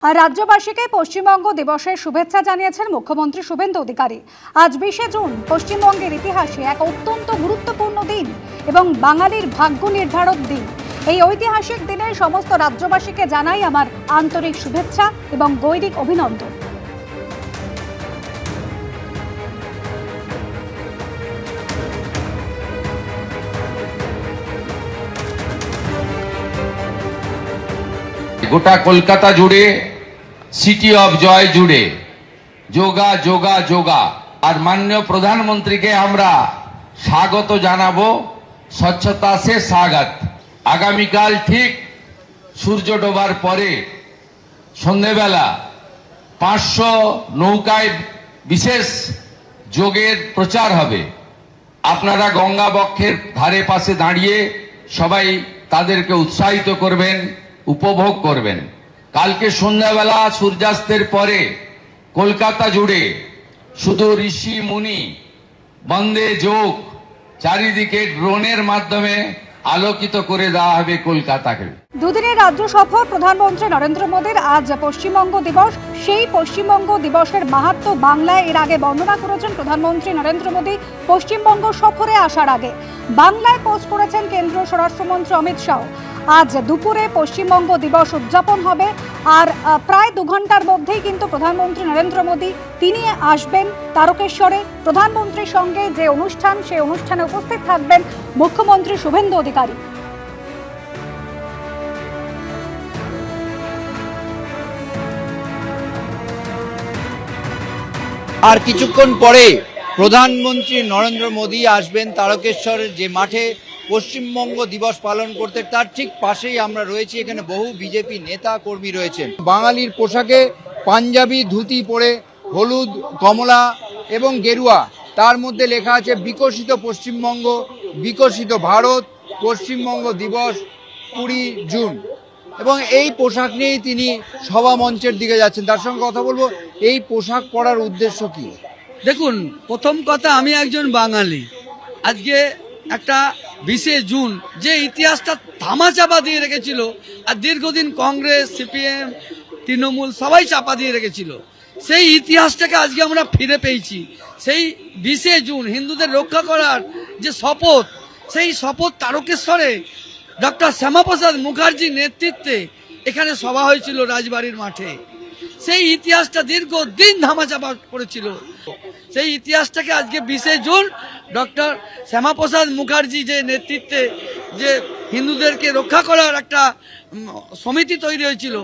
আর রাজ্যবাসীকে পশ্চিমবঙ্গ দিবসের শুভেচ্ছা জানিয়েছেন মুখ্যমন্ত্রী শুভেন্দু অধিকারী। আজ 20শে জুন পশ্চিমবঙ্গের ইতিহাসে এক অত্যন্ত গুরুত্বপূর্ণ দিন এবং বাঙালির ভাগ্য নির্ধারক দিন। এই ঐতিহাসিক দিনে সমস্ত রাজ্যবাসীকে জানাই আমার আন্তরিক শুভেচ্ছা এবং গৈরিক অভিনন্দন। গোটা কলকাতা জুড়ে সিটি অফ জয় জুড়ে যোগা যোগা যোগা। আর মাননীয় প্রধানমন্ত্রীকে আমরা স্বাগত জানাবো, স্বচ্ছতা সে স্বাগত। আগামীকাল ঠিক সূর্য ডোবার পরে সন্ধেবেলা 500 নৌকায় বিশেষ যোগের প্রচার হবে। আপনারা গঙ্গা বক্ষের ধারে পাশে দাঁড়িয়ে সবাই তাদেরকে উৎসাহিত করবেন, উপভোগ করবেন। কালকে সন্ধ্যাবেলা সূর্যাস্তের পরে কলকাতা জুড়ে শুধু ঋষি মুনি বন্দে যোগ চারিদিকে ড্রোনের মাধ্যমে আলোকিত করে দেওয়া হবে কলকাতাকে। দুদিনের রাজ্য সফর প্রধানমন্ত্রী নরেন্দ্র মোদীর। আজ পশ্চিমবঙ্গ দিবস। সেই পশ্চিমবঙ্গ দিবসের মাহাত্ম্য বাংলায় এর আগে বর্ণনা করেছেন প্রধানমন্ত্রী নরেন্দ্র মোদী পশ্চিমবঙ্গ সফরে আসার আগে। বাংলায় পোস্ট করেছেন কেন্দ্রীয় স্বরাষ্ট্রমন্ত্রী অমিত শাহ। আজ দুপুরে পশ্চিমবঙ্গ দিবস উদযাপন হবে। আর প্রায় 2 ঘন্টার মধ্যেই কিন্তু প্রধানমন্ত্রী নরেন্দ্র মোদী তিনি আসবেন তারকেশ্বরে। প্রধানমন্ত্রীর সঙ্গে যে অনুষ্ঠান, সেই অনুষ্ঠানে উপস্থিত থাকবেন মুখ্যমন্ত্রী শুভেন্দু অধিকারী। আর কিছুক্ষণ পরে প্রধানমন্ত্রী নরেন্দ্র মোদী আসবেন তারকেশ্বরের যে মাঠে পশ্চিমবঙ্গ দিবস পালন করতে। তার ঠিক পাশেই আমরা রয়েছি, এখানে বহু বিজেপি নেতা কর্মী রয়েছেন। বাঙালির পোশাকে পাঞ্জাবি ধুতি পরে হলুদ, কমলা এবং গেরুয়া, তার মধ্যে লেখা আছে বিকশিত পশ্চিমবঙ্গ, বিকশিত ভারত, পশ্চিমবঙ্গ দিবস 20 জুন। এবং এই পোশাক নিয়েই তিনি সভা মঞ্চের দিকে যাচ্ছেন। তার সঙ্গে কথা বলবো, এই পোশাক পরার উদ্দেশ্য কি? দেখুন, প্রথম কথা, আমি একজন বাঙালি। আজকে একটা 20শে জুন যে ইতিহাসটা ধামাচাপা দিয়ে রেখেছিল, আর দীর্ঘদিন কংগ্রেস, সিপিএম, তৃণমূল সবাই চাপা দিয়ে রেখেছিল, সেই ইতিহাসটাকে আজকে আমরা ফিরে পেয়েছি। সেই 20শে জুন হিন্দুদের রক্ষা করার যে শপথ, সেই শপথ তারকেশ্বরে ডক্টর শ্যামাপ্রসাদ মুখার্জির নেতৃত্বে এখানে সভা হয়েছিল রাজবাড়ির মাঠে। সেই ইতিহাসটা দীর্ঘদিন ধামাচাপা পড়েছিল। সেই ইতিহাসটাকে আজকে 20শে জুন ডক্টর শ্যামাপ্রসাদ মুখার্জি যে নেতৃত্বে যে হিন্দুদেরকে রক্ষা করার একটা সমিতি তৈরি হয়েছিল,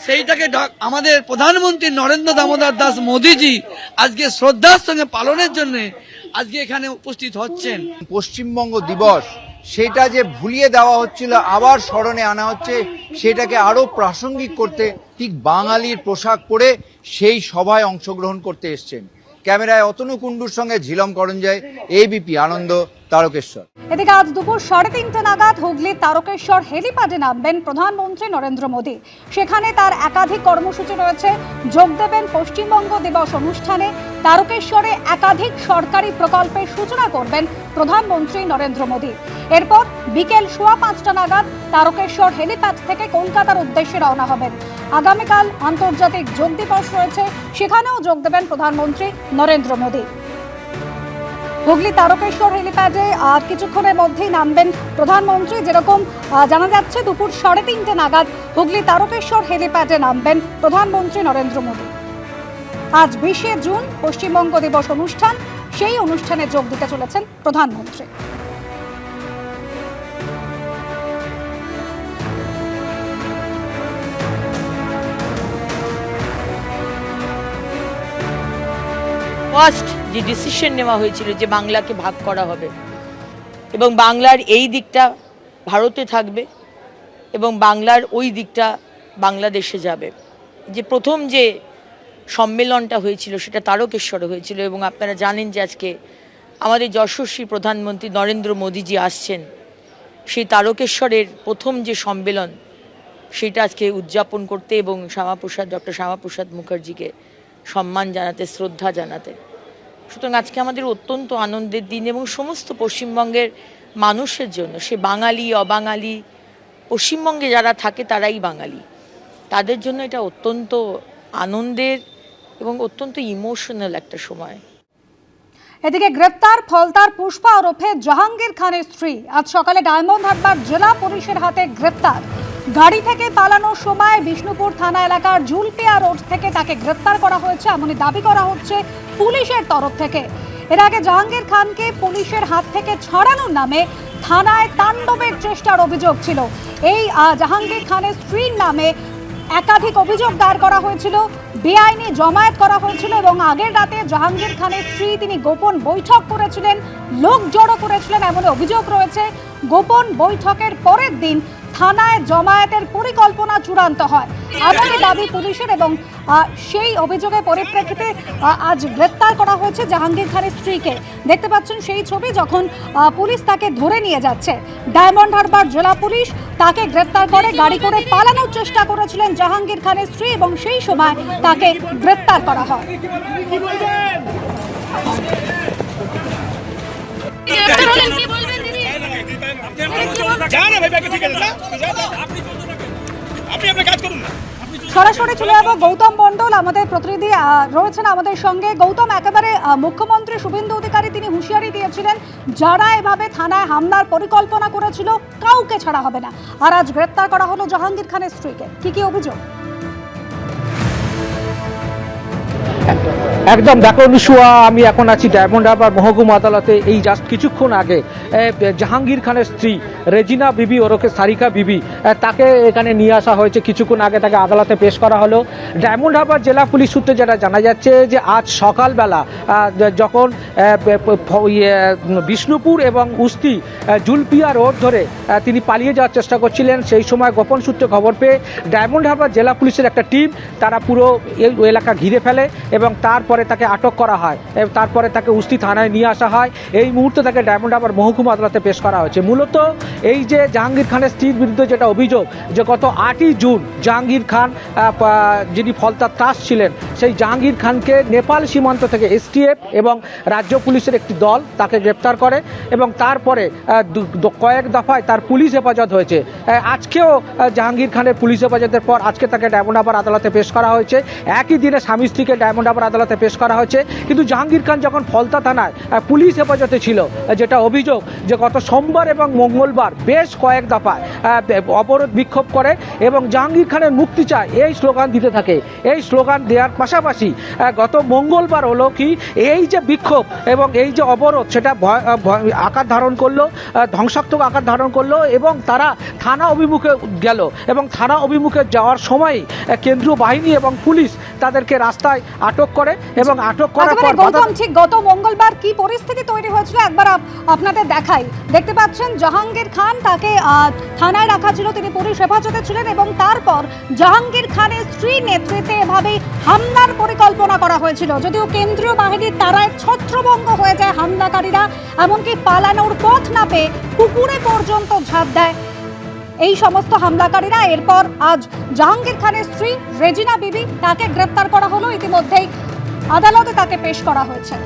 সেইটাকে আমাদের প্রধানমন্ত্রী নরেন্দ্র দামোদর দাস মোদীজি আজকে শ্রদ্ধার সঙ্গে পালনের জন্য আজকে এখানে উপস্থিত হচ্ছেন। পশ্চিমবঙ্গ দিবস সেটা যে ভুলিয়ে দেওয়া হচ্ছিল, আবার স্মরণে আনা হচ্ছে, সেটাকে আরো প্রাসঙ্গিক করতে ঠিক বাঙালির পোশাক পরে সেই সভায় অংশগ্রহণ করতে এসছেন। ক্যামেরায় অতনু কুণ্ডুর সঙ্গে ঝিলম করঞ্জয়, এবিপি আনন্দ, তারকেশ্বর। এদিকে আজ দুপুর 3:30 নাগাদ হুগলির তারকেশ্বর হেলিপ্যাডে নামবেন প্রধানমন্ত্রী নরেন্দ্র মোদী। সেখানে তার একাধিক কর্মসূচি রয়েছে। যোগ দেবেন পশ্চিমবঙ্গ দিবস অনুষ্ঠানে। তারকেশ্বরে একাধিক সরকারি প্রকল্পের সূচনা করবেন প্রধানমন্ত্রী নরেন্দ্র মোদী। এরপর বিকেল 5:15 নাগাদ তারকেশ্বর হেলিপ্যাড থেকে কলকাতার উদ্দেশ্যে রওনা হবেন। আগামীকাল আন্তর্জাতিক যোগ দিবস রয়েছে, সেখানেও যোগ দেবেন প্রধানমন্ত্রী নরেন্দ্র মোদী। হুগলি তারকেশ্বর হেলিপ্যাডে আর কিছুক্ষণের মধ্যেই নামবেন প্রধানমন্ত্রী। যেরকম জানা যাচ্ছে, দুপুর 3:30 নাগাদ হুগলি তারকেশ্বর হেলিপ্যাডে নামবেন প্রধানমন্ত্রী নরেন্দ্র মোদী। আজ 20শে জুন পশ্চিমবঙ্গ দিবস অনুষ্ঠান, সেই অনুষ্ঠানে যোগ দিতে চলেছেন প্রধানমন্ত্রী। ফার্স্ট যে ডিসিশন নেওয়া হয়েছিল যে বাংলাকে ভাগ করা হবে এবং বাংলার এই দিকটা ভারতে থাকবে এবং বাংলার ওই দিকটা বাংলাদেশে যাবে, যে প্রথম যে সম্মেলনটা হয়েছিল সেটা তারকেশ্বরে হয়েছিল। এবং আপনারা জানেন যে আজকে আমাদের যশস্বী প্রধানমন্ত্রী নরেন্দ্র মোদীজি আসছেন, সেই তারকেশ্বরের প্রথম যে সম্মেলন সেটা আজকে উদযাপন করতে এবং ডক্টর শ্যামাপ্রসাদ মুখার্জিকে সম্মান জানাতে, শ্রদ্ধা জানাতে। সুতরাং আজকে আমাদের অত্যন্ত আনন্দের দিন এবং সমস্ত পশ্চিমবঙ্গের মানুষের জন্য, সে বাঙালি অবাঙালি, পশ্চিমবঙ্গে যারা থাকে তারাই বাঙালি। তাদের জন্য এটা অত্যন্ত আনন্দের এবং অত্যন্ত ইমোশনাল একটা সময়। এদিকে গ্রেপ্তার ফলতার পুষ্পা ওরফে জাহাঙ্গীর খানের স্ত্রী আজ সকালে ডায়মন্ড হারবার জেলা পুলিশের হাতে গ্রেপ্তার। গাড়ি থেকে পালানোর সময় বিষ্ণুপুর থানা এলাকার জুলপিয়া রোড থেকে তাকে গ্রেপ্তার করা হয়েছে এমনই দাবি করা হচ্ছে পুলিশের তরফ থেকে। এর আগে জাহাঙ্গীর খানকে পুলিশের হাত থেকে ছাড়ানোর নামে থানায় তাণ্ডবের চেষ্টার অভিযোগ ছিল। এই জাহাঙ্গীর খানের স্ত্রীর নামে একাধিক অভিযোগ দায়ের করা হয়েছিল, বেআইনি জমায়েত করা হয়েছিল এবং আগের রাতে জাহাঙ্গীর খানের স্ত্রী তিনি গোপন বৈঠক করেছিলেন, লোক জড়ো করেছিলেন এমন অভিযোগ রয়েছে। গোপন বৈঠকের পরের দিন থানায় জমায়েতের পরিকল্পনা চূড়ান্ত হয় এমনই দাবি পুলিশের এবং সেই অভিযোগের পরিপ্রেক্ষিতে আজ গ্রেপ্তার করা হয়েছে জাহাঙ্গীর খানের স্ত্রীকে। দেখতে পাচ্ছেন সেই ছবি যখন পুলিশ তাকে ধরে নিয়ে যাচ্ছে। ডায়মন্ড হারবার জেলা পুলিশ তাকে গ্রেপ্তার করে গাড়ি করে পালানোর চেষ্টা করেছিলেন জাহাঙ্গীর খানের স্ত্রী এবং সেই সময় তাকে গ্রেপ্তার করা হয়। সরাসরি চলে যাবো গৌতম মণ্ডল, আমাদের প্রতিনিধি রয়েছেন আমাদের সঙ্গে। গৌতম, একেবারে মুখ্যমন্ত্রী শুভেন্দু অধিকারী তিনি হুঁশিয়ারি দিয়েছিলেন যারা এভাবে থানায় হামলার পরিকল্পনা করেছিল কাউকে ছাড়া হবে না, আর আজ গ্রেপ্তার করা হলো জাহাঙ্গীর খানের স্ত্রীকে। কি অভিযোগ? একদম দেখো নিশুয়া, আমি এখন আছি ডায়মন্ড হারবার মহকুমা আদালতে। এই জাস্ট কিছুক্ষণ আগে জাহাঙ্গীর খানের স্ত্রী রেজিনা বিবি ওরফে সারিকা বিবি তাকে এখানে নিয়ে আসা হয়েছে। কিছুক্ষণ আগে তাকে আদালতে পেশ করা হলো। ডায়মন্ড হারবার জেলা পুলিশ সূত্রে যেটা জানা যাচ্ছে যে আজ সকালবেলা যখন বিষ্ণুপুর এবং উস্তি জুলপিয়া রোড ধরে তিনি পালিয়ে যাওয়ার চেষ্টা করছিলেন, সেই সময় গোপন সূত্রে খবর পেয়ে ডায়মন্ড হারবার জেলা পুলিশের একটা টিম তারা পুরো এই এলাকা ঘিরে ফেলে এবং তারপরে তাকে আটক করা হয়। তারপরে তাকে উস্তি থানায় নিয়ে আসা হয়। এই মুহূর্তে তাকে ডায়মন্ড হারবার মহকুমা আদালতে পেশ করা হয়েছে। মূলত এই যে জাহাঙ্গীর খানের স্ত্রীর বিরুদ্ধে যেটা অভিযোগ যে গত 8ই জুন জাহাঙ্গীর খান যিনি ফলতার ত্রাস ছিলেন সেই জাহাঙ্গীর খানকে নেপাল সীমান্ত থেকে এসটিএফ এবং রাজ্য পুলিশের একটি দল তাকে গ্রেপ্তার করে এবং তারপরে কয়েক দফায় তার পুলিশ হেফাজত হয়েছে। আজকেও জাহাঙ্গীর খানের পুলিশ হেফাজতের পর আজকে তাকে ডায়মন্ড হারবার আদালতে পেশ করা হয়েছে। একই দিনে স্বামী স্ত্রীকে ডায়মন্ড হারবার আদালতে পেশ করা হয়েছে। কিন্তু জাহাঙ্গীর খান যখন ফলতা থানায় পুলিশ হেফাজতে ছিল, যেটা অভিযোগ যে গত সোমবার এবং মঙ্গলবার বেশ কয়েক দফায় অবরোধ বিক্ষোভ করে এবং জাহাঙ্গীর খানের মুক্তি চায় এই স্লোগান দিতে থাকে। এই স্লোগান দেওয়ার পাশাপাশি গত মঙ্গলবার হলো কি এই যে বিক্ষোভ এবং এই যে অবরোধ সেটা আকার ধারণ করলো, ধ্বংসাত্মক আকার ধারণ করলো এবং তারা থানা অভিমুখে গেল এবং থানা অভিমুখে যাওয়ার সময় কেন্দ্রীয় বাহিনী এবং পুলিশ তাদেরকে রাস্তায় আটক করে এবং আটক করার পর ঠিক গত মঙ্গলবার কি পরিস্থিতি তৈরি হয়েছিল একবার আপনাদের দেখাই। দেখতে পাচ্ছেন জাহাঙ্গীর খান তাকে থানায় রাখা ছিল, তিনি পুলিশ হেফাজতে ছিলেন এবং তারপর জাহাঙ্গীর খানের স্ত্রী নেতৃত্বে এভাবে হামলার পরিকল্পনা করা হয়েছিল। যদিও কেন্দ্রীয় বাহিনীর তারায় ছত্রভঙ্গ হয়ে যায় হামলাকারীরা, এমনকি পালানোর পথ না পেয়ে পুকুরে পর্যন্ত ঝাঁপ দেয় এই সমস্ত হামলাকারীরা। এরপর আজ জাহাঙ্গীর খানের স্ত্রী রেজিনা বিবি তাকে গ্রেপ্তার করা হলো, ইতিমধ্যেই আদালতে তাকে পেশ করা হয়েছে।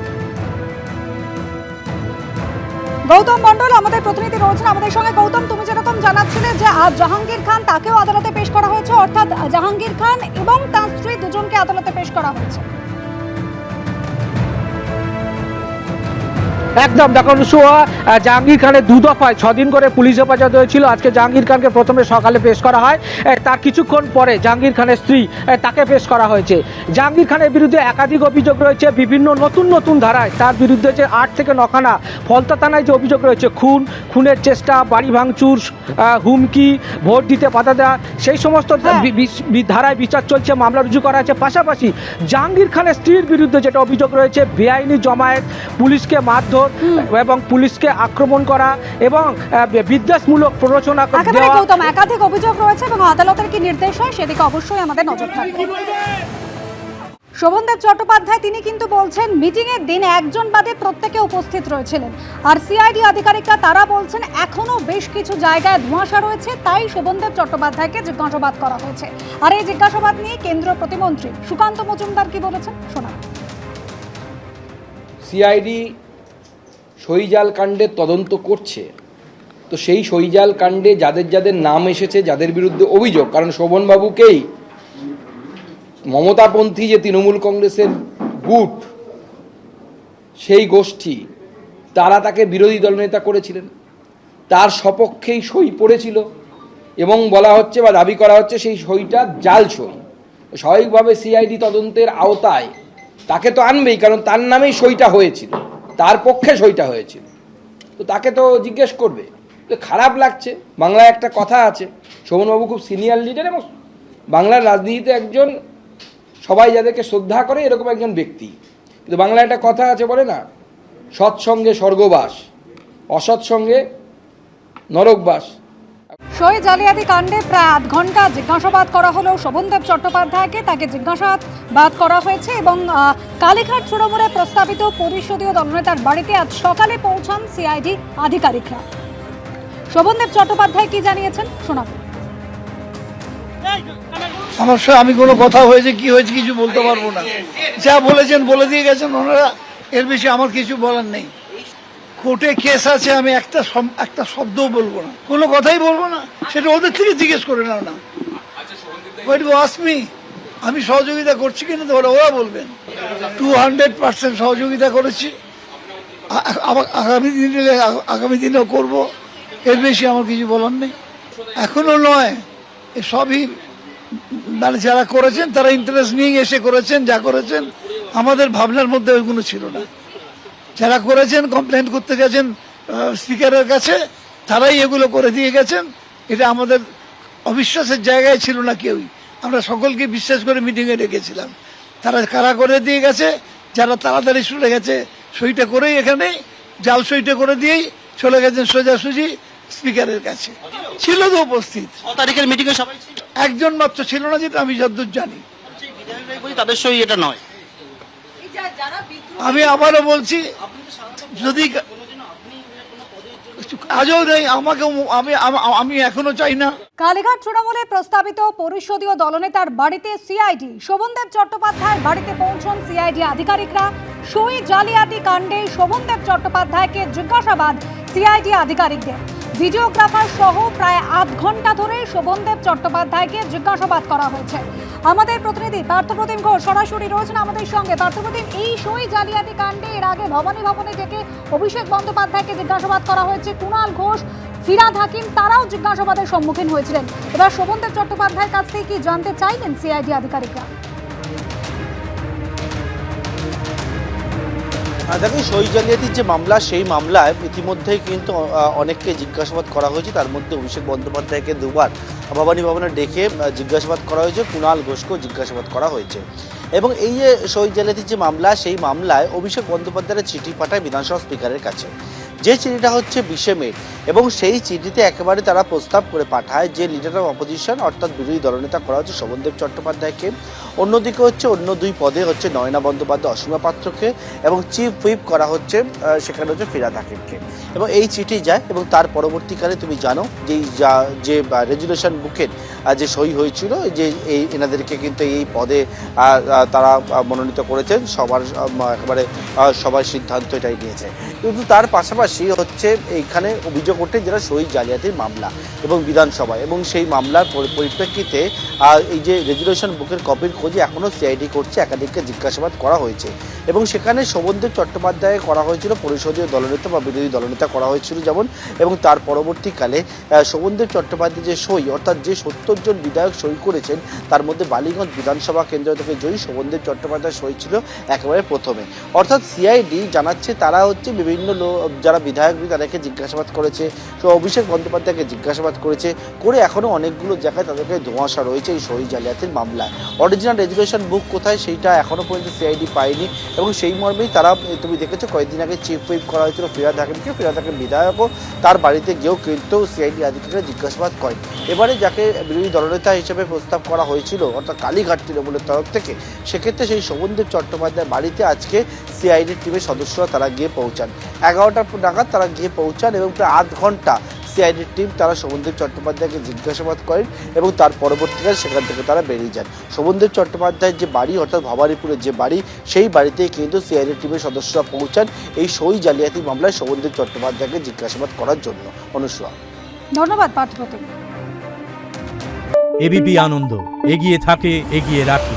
গৌতম মণ্ডল আমাদের প্রতিনিধি রয়েছেন আমাদের সঙ্গে। গৌতম, তুমি যেরকম জানাচ্ছিলে যে আজ জাহাঙ্গীর খান তাকেও আদালতে পেশ করা হয়েছে, অর্থাৎ জাহাঙ্গীর খান এবং তার স্ত্রী দুজনকে আদালতে পেশ করা হয়েছে। একদম দেখো নিশুয়া, জাহাঙ্গীর খানের দু দফায় 6 দিন করে পুলিশ হেফাজত হয়েছিল। আজকে জাহাঙ্গীর খানকে প্রথমে সকালে পেশ করা হয়, তার কিছুক্ষণ পরে জাহাঙ্গীর খানের স্ত্রী তাকে পেশ করা হয়েছে। জাহাঙ্গীর খানের বিরুদ্ধে একাধিক অভিযোগ রয়েছে বিভিন্ন নতুন ধারায়। তার বিরুদ্ধে যে 8 থেকে 9 খানা ফলতা থানায় যে অভিযোগ রয়েছে খুনের চেষ্টা, বাড়ি ভাঙচুর, হুমকি, ভোট দিতে বাধা দেওয়া, সেই সমস্ত ধারায় বিচার চলছে, মামলা রুজু করা হয়েছে। পাশাপাশি জাহাঙ্গীর খানের স্ত্রীর বিরুদ্ধে যেটা অভিযোগ রয়েছে বেআইনি জমায়েত, পুলিশকে মারধর এবং পুলিশকে আক্রমণ করা এবং বিদ্বেষমূলক প্ররোচনা দেওয়া, একাধিক অভিযোগ রয়েছে এবং আদালতের কি নির্দেশ হয় সেদিকে অবশ্যই আমাদের নজর থাকবে। শোভনদেব চট্টোপাধ্যায় তিনি কিন্তু বলছেন মিটিং এর দিন একজন বাদে প্রত্যেকে উপস্থিত রয়েছিলেন, আর সিআইডি আধিকারিকরা তারা বলছেন এখনো বেশ কিছু জায়গায় ধোঁয়াশা রয়েছে, তাই শোভনদেব চট্টোপাধ্যায়কে জিজ্ঞাসাবাদ করা হয়েছে। আর এই জিজ্ঞাসাবাদ নিয়ে কেন্দ্রীয় প্রতিমন্ত্রী সুকান্ত মজুমদার কি বলেছেন শোনা। সিআইডি সহিজাল কাণ্ডের তদন্ত করছে, তো সেই সহিজাল কাণ্ডে যাদের যাদের নাম এসেছে, যাদের বিরুদ্ধে অভিযোগ, কারণ শোভনবাবুকেই মমতাপন্থী যে তৃণমূল কংগ্রেসের গুট, সেই গোষ্ঠী, তারা তাকে বিরোধী দলনেতা করেছিলেন, তার সপক্ষেই সই পড়েছিল এবং বলা হচ্ছে বা দাবি করা হচ্ছে সেই সইটা জাল সই। স্বাভাবিকভাবে সিআইডি তদন্তের আওতায় তাকে তো আনবেই, কারণ তার নামেই সইটা হয়েছিল, তার পক্ষে সইটা হয়েছিল, তো তাকে তো জিজ্ঞেস করবে। তো খারাপ লাগছে। বাংলায় একটা কথা আছে, শোভনবাবু খুব সিনিয়র লিডার এবং বাংলার রাজনীতিতে একজন সবাই যাদেরকে শ্রদ্ধা করে এরকম একজন ব্যক্তি, কিন্তু বাংলায় একটা কথা আছে, বলে না, সৎসঙ্গে স্বর্গবাস, অসৎসঙ্গে নরকবাস। সই জালিয়াতি কাণ্ডে প্রায় আধ ঘন্টা জিজ্ঞাসাবাদ করা হলো শোভনদেব চট্টোপাধ্যায়কে। তাকে জিজ্ঞাসাবাদ করা হয়েছে এবং কালীঘাট তৃণমূলের প্রস্তাবিত পরিষদীয় দলনেতার বাড়িতে আজ সকালে পৌঁছান সিআইডি আধিকারিকরা। শোভনদেব চট্টোপাধ্যায় কি জানিয়েছেন শোনাব। আমার সঙ্গে আমি কোনো কথা হয়েছে কি হয়েছে কিছু বলতে পারবো না, যা বলেছেন বলে দিয়ে গেছেন ওনারা, এর বেশি আমার কিছু বলার নেই। কোর্টে কেস আছে, আমি একটা শব্দও বলবো না, কোনো কথাই বলবো না, সেটা ওদের থেকে জিজ্ঞেস করে নাও না। আমি সহযোগিতা করছি কিনা তো ওরা বলবেন। 200% সহযোগিতা করেছি, আগামী দিনেও করব, এর বেশি আমার কিছু বলার নেই। এখনো নয়, সবই মানে যারা করেছেন তারা ইন্টারেস্ট নিয়ে এসে করেছেন, যা করেছেন আমাদের ভাবনার মধ্যে ওইগুলো ছিল না। যারা করেছেন, কমপ্লেন করতে গেছেন স্পিকারের কাছে, তারাই এগুলো করে দিয়ে গেছেন। এটা আমাদের অবিশ্বাসের জায়গায় ছিল না কেউই, আমরা সকলকে বিশ্বাস করে মিটিংয়ে ডেকেছিলাম। তারা কারা করে দিয়ে গেছে, যারা তাড়াতাড়ি চলে গেছে সইটা করেই, এখানে জাল সইটা করে দিয়েই চলে গেছেন সোজাসুজি স্পিকারের কাছে। ছিল তো উপস্থিত, তারিখের মিটিং এ সবাই ছিল, একজন মাত্র ছিল না, যেটা আমি যতদূর জানি। তাদের সই এটা নয়। আমি আবারও বলছি, যদি আজও নেই আমাকে, আমি এখনো চাই না। কালীঘাট তৃণমূলের প্রস্তাবিত পরিষদীয় দলনেতার বাড়িতে সিআইডি, শোভনদেব চট্টোপাধ্যায়ের বাড়িতে পৌঁছন সিআইডি আধিকারিকরা। সই জালিয়াতি কাণ্ডে শোভনদেব চট্টোপাধ্যায়কে জিজ্ঞাসাবাদ সিআইডি আধিকারিকদের। ভিডিওগ্রাফার সহ প্রায় আধ ঘন্টা ধরে শোভনদেব চট্টোপাধ্যায়কে জিজ্ঞাসাবাদ করা হয়েছে। আমাদের প্রতিনিধি পার্থপ্রতিম ঘোষ সরাসরি রয়েছেন আমাদের সঙ্গে। পার্থপ্রতিম, এই সই জালিয়াতি কাণ্ডে এর আগে ভবানী ভবনে ডেকে অভিষেক বন্দ্যোপাধ্যায়কে জিজ্ঞাসাবাদ করা হয়েছে, কুণাল ঘোষ, ফিরহাদ হাকিম তারাও জিজ্ঞাসাবাদের সম্মুখীন হয়েছিলেন। এবার শোভনদেব চট্টোপাধ্যায়ের কাছ থেকে কি জানতে চাইলেন সিআইডি আধিকারিকরা? দেখুন, সই জালিয়াতির যে মামলা, সেই মামলায় ইতিমধ্যেই কিন্তু অনেককে জিজ্ঞাসাবাদ করা হয়েছে। তার মধ্যে অভিষেক বন্দ্যোপাধ্যায়কে দুবার ভবানী ভবনে ডেকে জিজ্ঞাসাবাদ করা হয়েছে, কুণাল ঘোষকেও জিজ্ঞাসাবাদ করা হয়েছে। এবং এই যে সই জালিয়াতির যে মামলা, সেই মামলায় অভিষেক বন্দ্যোপাধ্যায়ের চিঠি পাঠায় বিধানসভা স্পিকারের কাছে, যে চিঠিটা হচ্ছে 20 মে, এবং সেই চিঠিতে একেবারে তারা প্রস্তাব করে পাঠায় যে লিডার অফ অপোজিশন অর্থাৎ বিরোধী দলনেতা করা হচ্ছে শোভনদেব চট্টোপাধ্যায়কে, অন্যদিকে হচ্ছে অন্য দুই পদে হচ্ছে নয়না বন্দ্যোপাধ্যায়, অসীমা পাত্রকে, এবং চিফ হুইপ করা হচ্ছে সেখানে হচ্ছে ফিরহাদ হাকিমকে। এবং এই চিঠি যায় এবং তার পরবর্তীকালে তুমি জানো যে রেজুলেশন বুকের যে সই হয়েছিল, যে এই এনাদেরকে কিন্তু এই পদে তারা মনোনীত করেছেন, একেবারে সবার সিদ্ধান্ত এটাই নিয়েছে। কিন্তু তার পাশাপাশি হচ্ছে এইখানে অভিযোগ ওঠে যেটা সই জালিয়াতির মামলা এবং বিধানসভায়, এবং সেই মামলার পরিপ্রেক্ষিতে এই যে রেজুলেশন বুকের কপির খোঁজে এখনও সিআইডি করছে, একাধিককে জিজ্ঞাসাবাদ করা হয়েছে। এবং সেখানে শোভনদেব চট্টোপাধ্যায় করা হয়েছিল পরিষদীয় দলনেতা বা বিরোধী দলনেতা করা হয়েছিল যেমন, এবং তার পরবর্তীকালে শোভনদেব চট্টোপাধ্যায় যে সই, অর্থাৎ যে 70 জন বিধায়ক সই করেছেন, তার মধ্যে বালিগঞ্জ বিধানসভা কেন্দ্র থেকে জয়ী শোভনদেব চট্টোপাধ্যায় সই ছিল একেবারে প্রথমে। অর্থাৎ সিআইডি জানাচ্ছে তারা হচ্ছে বিভিন্ন যারা বিধায়ক তাদেরকে জিজ্ঞাসাবাদ করেছে, অভিষেক বন্দ্যোপাধ্যায়কে জিজ্ঞাসাবাদ করেছে, করে এখনও অনেকগুলো জায়গায় তাদেরকে ধোঁয়াশা রয়েছে এই সই জালিয়াতির মামলায়। অরিজিনাল রেজুলেশন বুক কোথায় সেইটা এখনও পর্যন্ত সিআইডি পায়নি, এবং সেই মর্মেই তারা, তুমি দেখেছো কয়েকদিন আগে চিফ হুইপ করা হয়েছিল ফিরহাদ হাকিমকে, ফিরহাদ হাকিম বিধায়কও তার বাড়িতে গিয়েও কিন্তু সিআইডি আধিকারিকরা জিজ্ঞাসাবাদ করেন। এবারে যাকে বিরোধী দলনেতা হিসেবে প্রস্তাব করা হয়েছিল অর্থাৎ কালীঘাট তৃণমূলের তরফ থেকে, সেক্ষেত্রে সেই শোভনদেব চট্টোপাধ্যায় বাড়িতে আজকে সিআইডির টিমের সদস্যরা তারা গিয়ে পৌঁছান। 11টা নাগাদ তারা গিয়ে পৌঁছান এবং প্রায় আধ ঘন্টা সিআইডির টিম তারা শোভনদেব চট্টোপাধ্যায়কে জিজ্ঞাসাবাদ করেন এবং তার পরবর্তীকালে সেখান থেকে তারা বেরিয়ে যান। শোভনদেব চট্টোপাধ্যায়ের যে বাড়ি অর্থাৎ ভবানীপুরের যে বাড়ি, সেই বাড়িতেই কিন্তু সিআইডির টিমের সদস্যরা পৌঁছান এই সই জালিয়াতি মামলায় শোভনদেব চট্টোপাধ্যায়কে জিজ্ঞাসাবাদ করার জন্য। অনুসূয়া, ধন্যবাদ পার্থপ্রতিম। এবিপি আনন্দ এগিয়ে থাকে, এগিয়ে রাখে।